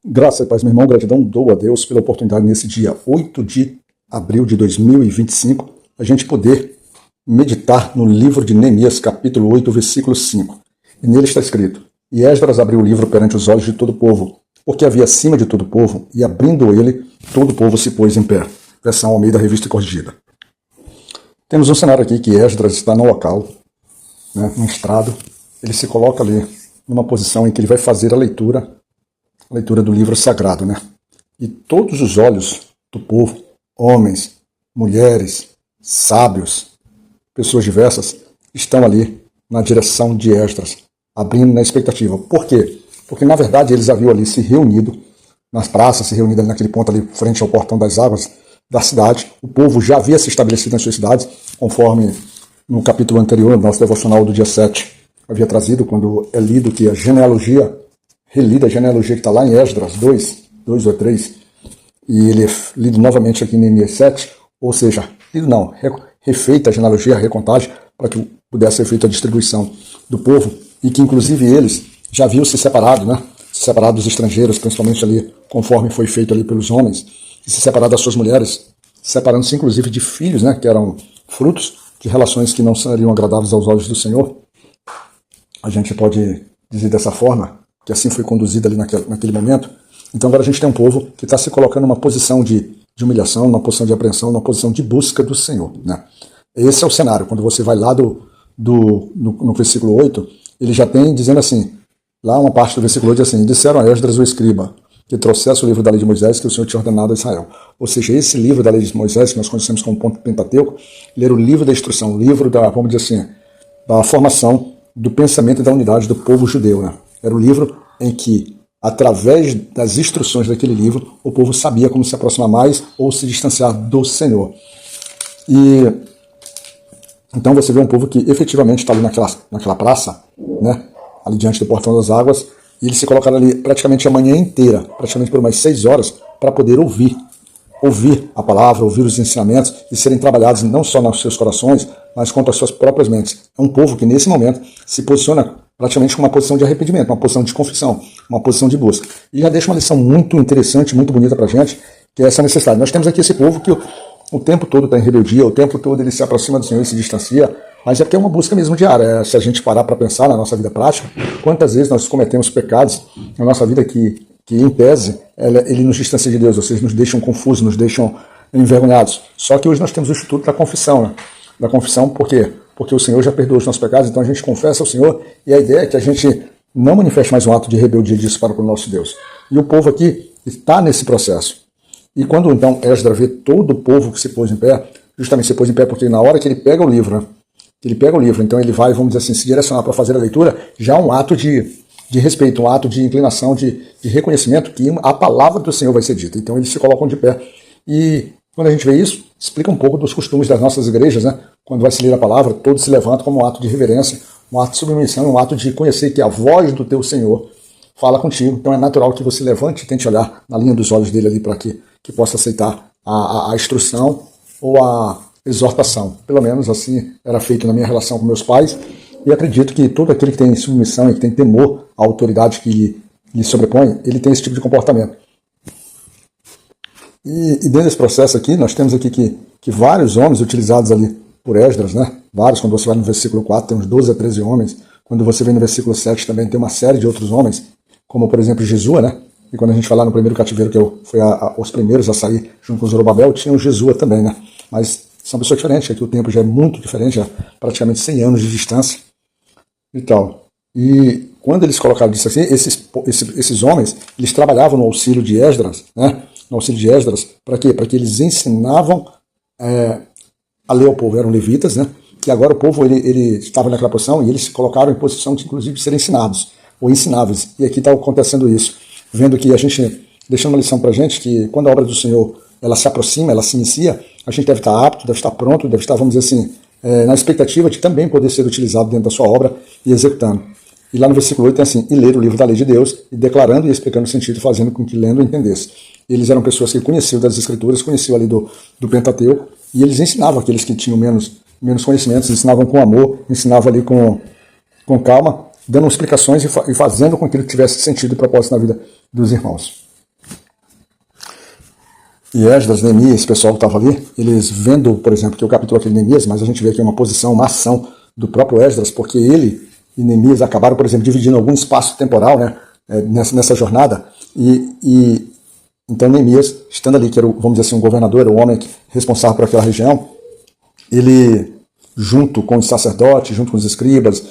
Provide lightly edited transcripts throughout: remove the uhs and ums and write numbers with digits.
Graça e paz, meu irmão, gratidão dou a Deus pela oportunidade nesse dia 8 de abril de 2025, a gente poder meditar no livro de Neemias, capítulo 8, versículo 5. E nele está escrito: E Esdras abriu o livro perante os olhos de todo o povo, porque havia acima de todo o povo, e abrindo ele, todo o povo se pôs em pé. Versão Almeida, Revista e Corrigida. Temos um cenário aqui que Esdras está no local, no estrado. Ele se coloca ali numa posição em que ele vai fazer a leitura do livro sagrado, E todos os olhos do povo, homens, mulheres, sábios, pessoas diversas, estão ali na direção de Esdras, abrindo na expectativa. Por quê? Porque, na verdade, eles haviam ali se reunido nas praças, se reunido ali naquele ponto ali, frente ao portão das águas da cidade. O povo já havia se estabelecido nas suas cidades, conforme no capítulo anterior, no nosso devocional do dia 7, havia trazido, quando é lido que a genealogia, relida a genealogia que está lá em Esdras 2 ou 3, e ele é lido novamente aqui em Neemias 7, ou seja, refeita a genealogia, a recontagem, para que pudesse ser feita a distribuição do povo, e que inclusive eles já haviam se separado, se separado dos estrangeiros, principalmente ali, conforme foi feito ali pelos homens, e se separado das suas mulheres, separando-se inclusive de filhos, que eram frutos de relações que não seriam agradáveis aos olhos do Senhor. A gente pode dizer dessa forma, que assim foi conduzido ali naquele momento. Então agora a gente tem um povo que está se colocando numa posição de humilhação, numa posição de apreensão, numa posição de busca do Senhor. Esse é o cenário. Quando você vai lá no versículo 8, ele já tem dizendo assim, lá uma parte do versículo 8 diz assim: disseram a Esdras o escriba, que trouxesse o livro da lei de Moisés, que o Senhor tinha ordenado a Israel. Ou seja, esse livro da lei de Moisés, que nós conhecemos como ponto Pentateuco, ele era o livro da instrução, o livro da, vamos dizer assim, da formação do pensamento e da unidade do povo judeu. Era o livro em que, através das instruções daquele livro, o povo sabia como se aproximar mais ou se distanciar do Senhor. E então você vê um povo que efetivamente está ali naquela praça, ali diante do portão das águas, e eles se colocaram ali praticamente a manhã inteira, praticamente por umas 6 horas, para poder ouvir a palavra, ouvir os ensinamentos e serem trabalhados não só nos seus corações, mas quanto às suas próprias mentes. É um povo que nesse momento se posiciona praticamente com uma posição de arrependimento, uma posição de confissão, uma posição de busca. E já deixa uma lição muito interessante, muito bonita para a gente, que é essa necessidade. Nós temos aqui esse povo que o tempo todo está em rebeldia, o tempo todo ele se aproxima do Senhor e se distancia, mas é porque é uma busca mesmo diária. Se a gente parar para pensar na nossa vida prática, quantas vezes nós cometemos pecados na nossa vida que em tese, ele nos distancia de Deus, ou seja, nos deixam confusos, nos deixam envergonhados. Só que hoje nós temos o Instituto da Confissão, Da confissão, por quê? Porque o Senhor já perdoou os nossos pecados, então a gente confessa ao Senhor, e a ideia é que a gente não manifeste mais um ato de rebeldia disso para com o nosso Deus. E o povo aqui está nesse processo. E quando então Esdras vê todo o povo que se pôs em pé, justamente se pôs em pé porque na hora que ele pega o livro, então ele vai, vamos dizer assim, se direcionar para fazer a leitura, já um ato de respeito, um ato de inclinação, de reconhecimento que a palavra do Senhor vai ser dita. Então eles se colocam de pé. E quando a gente vê isso, explica um pouco dos costumes das nossas igrejas, Quando vai se ler a palavra, todos se levantam como um ato de reverência, um ato de submissão, um ato de conhecer que a voz do teu Senhor fala contigo. Então é natural que você levante e tente olhar na linha dos olhos dele ali para que possa aceitar a instrução ou a exortação. Pelo menos assim era feito na minha relação com meus pais. E acredito que todo aquele que tem submissão e que tem temor à autoridade que lhe sobrepõe, ele tem esse tipo de comportamento. E dentro desse processo aqui, nós temos aqui que vários homens utilizados ali por Esdras, Vários, quando você vai no versículo 4, tem uns 12 a 13 homens. Quando você vem no versículo 7, também tem uma série de outros homens, como por exemplo Jesua, E quando a gente vai lá no primeiro cativeiro, que foi os primeiros a sair junto com Zorobabel, tinha o Jesua também, Mas são pessoas diferentes, aqui o tempo já é muito diferente, já praticamente 100 anos de distância e tal. E quando eles colocaram isso assim, esses homens, eles trabalhavam no auxílio de Esdras, No auxílio de Esdras, para quê? Para que eles ensinavam a ler ao povo, eram levitas, Que agora o povo ele estava naquela posição e eles se colocaram em posição de, inclusive, ser ensinados, ou ensináveis. E aqui está acontecendo isso. Vendo que a gente, deixando uma lição para a gente, que quando a obra do Senhor ela se aproxima, ela se inicia, a gente deve estar apto, deve estar pronto, deve estar, vamos dizer assim, na expectativa de também poder ser utilizado dentro da sua obra e executando. E lá no versículo 8 tem assim: e ler o livro da lei de Deus, e declarando e explicando o sentido, fazendo com que lendo entendesse. Eles eram pessoas que conheciam das Escrituras, conheciam ali do Pentateuco, e eles ensinavam aqueles que tinham menos conhecimentos, ensinavam com amor, ensinavam ali com calma, dando explicações e fazendo com que ele tivesse sentido e propósito na vida dos irmãos. E Esdras, Neemias, esse pessoal que estava ali, eles vendo, por exemplo, que o capítulo aqui de Neemias, mas a gente vê aqui uma posição, uma ação do próprio Esdras, porque ele e Neemias acabaram, por exemplo, dividindo algum espaço temporal, né, nessa jornada, então Neemias, estando ali, que era, vamos dizer assim, um governador, era o homem responsável por aquela região, ele, junto com os sacerdotes, junto com os escribas,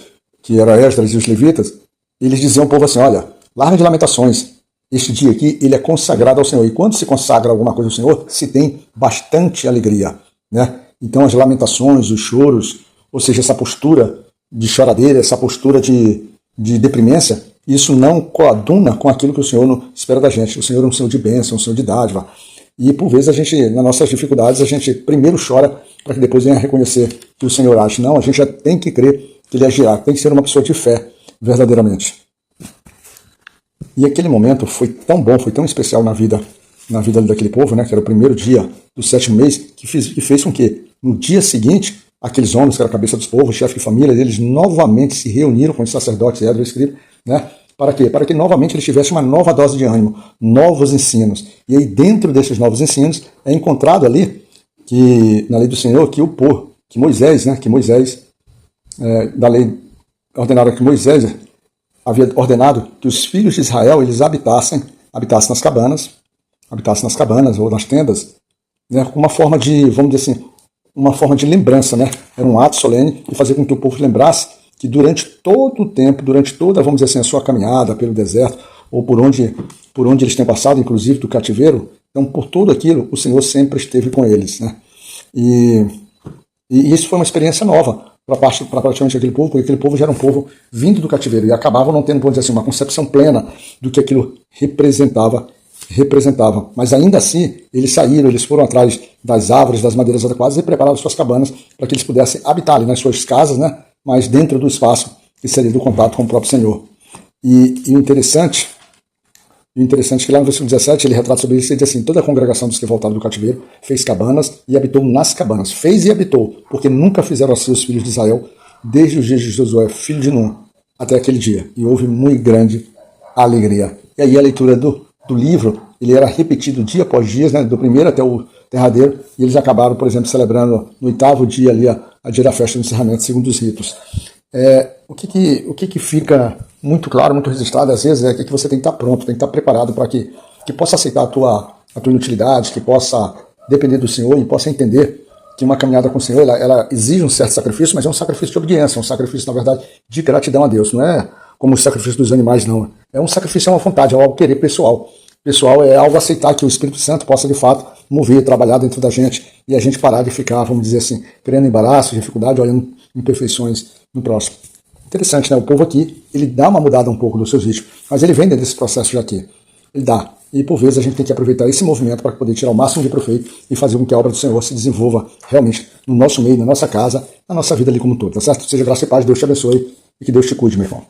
que eram Esdras e os levitas, eles diziam ao povo assim, olha, larga de lamentações, este dia aqui, ele é consagrado ao Senhor. E quando se consagra alguma coisa ao Senhor, se tem bastante alegria, né? Então as lamentações, os choros, ou seja, essa postura de choradeira, essa postura de deprimência, isso não coaduna com aquilo que o Senhor espera da gente. O Senhor é um Senhor de bênção, um Senhor de dádiva. E por vezes a gente, nas nossas dificuldades, a gente primeiro chora para que depois venha reconhecer que o Senhor age. Não, a gente já tem que crer que Ele agirá, tem que ser uma pessoa de fé, verdadeiramente. E aquele momento foi tão bom, foi tão especial na vida daquele povo, né, que era o primeiro dia do 7º mês, que fez com que, no dia seguinte, aqueles homens, que era a cabeça dos povos, chefe de família, eles novamente se reuniram com os sacerdotes e Esdras e escriba, né, para quê? Para que novamente eles tivessem uma nova dose de ânimo, novos ensinos. E aí, dentro desses novos ensinos, é encontrado ali, que na lei do Senhor, que Moisés, da lei ordenada que Moisés havia ordenado que os filhos de Israel eles habitassem nas cabanas ou nas tendas, né, com uma forma de, vamos dizer assim, uma forma de lembrança, né? Era um ato solene e fazer com que o povo lembrasse que durante todo o tempo, durante toda, vamos dizer assim, a sua caminhada pelo deserto, ou por onde eles têm passado, inclusive do cativeiro, então por tudo aquilo o Senhor sempre esteve com eles, né? E isso foi uma experiência nova para praticamente aquele povo, porque aquele povo já era um povo vindo do cativeiro e acabavam não tendo, vamos dizer assim, uma concepção plena do que aquilo representava. Mas ainda assim, eles saíram, eles foram atrás das árvores, das madeiras adequadas e prepararam suas cabanas para que eles pudessem habitar ali nas suas casas, né? Mas dentro do espaço que seria do contato com o próprio Senhor. E o interessante é que lá no versículo 17 ele retrata sobre isso e diz assim, toda a congregação dos que voltaram do cativeiro fez cabanas e habitou nas cabanas. Fez e habitou, porque nunca fizeram assim os filhos de Israel, desde os dias de Josué, filho de Nun, até aquele dia. E houve muito grande alegria. E aí a leitura do livro, ele era repetido dia após dia, né, do primeiro até o derradeiro, e eles acabaram, por exemplo, celebrando no 8º dia ali a dia da festa do encerramento, segundo os ritos. O que fica muito claro, muito registrado, às vezes, é que você tem que estar pronto, tem que estar preparado para que possa aceitar a tua inutilidade, que possa depender do Senhor e possa entender que uma caminhada com o Senhor, ela exige um certo sacrifício, mas é um sacrifício de obediência, um sacrifício, na verdade, de gratidão a Deus. Não é como o sacrifício dos animais, não. É um sacrifício, é uma vontade, é algo querer pessoal. Pessoal, é algo aceitar que o Espírito Santo possa, de fato, mover, trabalhar dentro da gente e a gente parar de ficar, vamos dizer assim, criando embaraço, dificuldade, olhando imperfeições no próximo. Interessante, né? O povo aqui, ele dá uma mudada um pouco dos seus ritmos, mas ele vem desse processo já aqui. Ele dá. E por vezes a gente tem que aproveitar esse movimento para poder tirar o máximo de proveito e fazer com que a obra do Senhor se desenvolva realmente no nosso meio, na nossa casa, na nossa vida ali como um todo, tá certo? Seja graça e paz, Deus te abençoe e que Deus te cuide, meu irmão.